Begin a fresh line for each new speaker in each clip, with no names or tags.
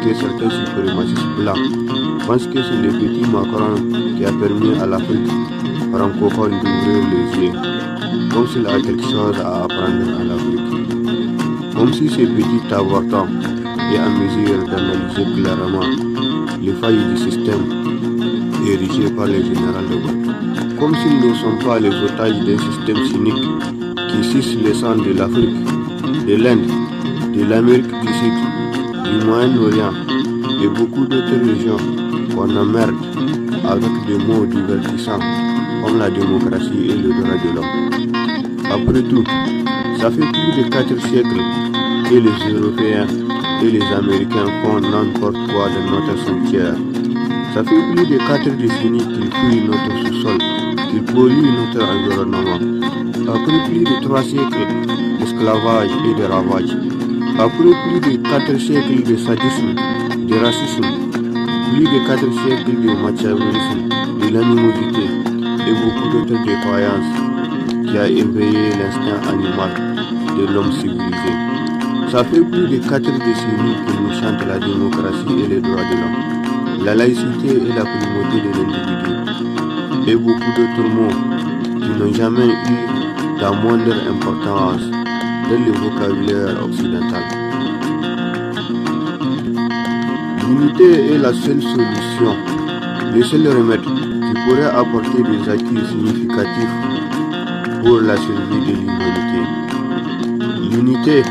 que certains suprémacistes blancs pensent que c'est le petit Macron qui a permis à l'Afrique francophone d'ouvrir les yeux, comme s'il a quelque chose à apprendre à l'Afrique. Comme si ces petits avortants est en mesure d'analyser clairement les failles du système érigé par le général de Gaulle. Comme s'ils ne sont pas les otages d'un système cynique qui suce le sang de l'Afrique, de l'Inde, de l'Amérique du Sud, du Moyen-Orient et beaucoup d'autres régions qu'on emmerde avec des mots divertissants comme la démocratie et le droit de l'homme. Après tout, ça fait plus de 4 siècles que les Européens et les Américains font n'importe quoi dans notre cimetière. Ça fait plus de 4 décennies qu'ils fouillent notre sous-sol, qu'ils polluent notre environnement. Après plus de 3 siècles d'esclavage et de ravage. Après plus de 4 siècles de sadisme, de racisme, plus de 4 siècles de machiavélisme, de l'animosité et beaucoup d'autres défaillances qui a éveillé l'instinct animal de l'homme civilisé. Ça fait plus de 4 décennies que nous chantons la démocratie et les droits de l'homme, la laïcité et la primauté de l'individu, et beaucoup d'autres mots qui n'ont jamais eu la moindre importance dans le vocabulaire occidental. L'unité est la seule solution, le seul remède qui pourrait apporter des acquis significatifs pour la survie de l'humanité. L'unité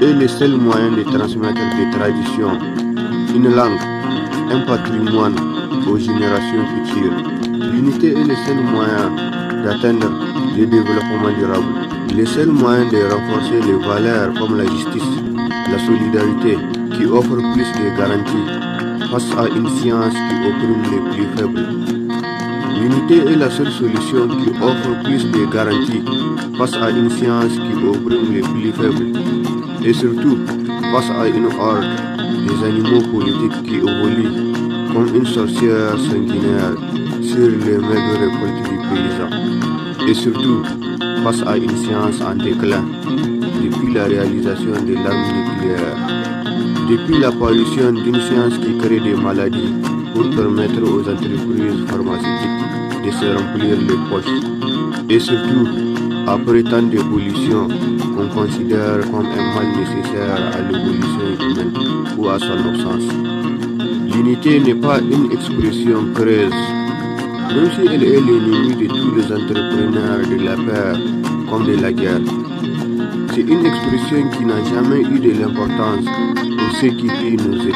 est le seul moyen de transmettre des traditions, une langue, un patrimoine aux générations futures. L'unité est le seul moyen d'atteindre le développement durable, le seul moyen de renforcer les valeurs comme la justice, la solidarité qui offre plus de garanties face à une science qui opprime les plus faibles. L'unité est la seule solution qui offre plus de garanties face à une science qui opprime les plus faibles. Et surtout, face à une horde des animaux politiques qui évoluent comme une sorcière sanguinaire sur les maigres récoltes du paysan. Et surtout, face à une science en déclin depuis la réalisation de l'arme nucléaire, depuis l'apparition d'une science qui crée des maladies pour permettre aux entreprises pharmaceutiques de se remplir les poches. Et surtout, après tant d'évolutions qu'on considère comme un mal nécessaire à l'évolution humaine ou à son absence. L'unité n'est pas une expression creuse, même si elle est l'ennemi de tous les entrepreneurs de la paix comme de la guerre. C'est une expression qui n'a jamais eu de l'importance pour ceux qui pillent nos États.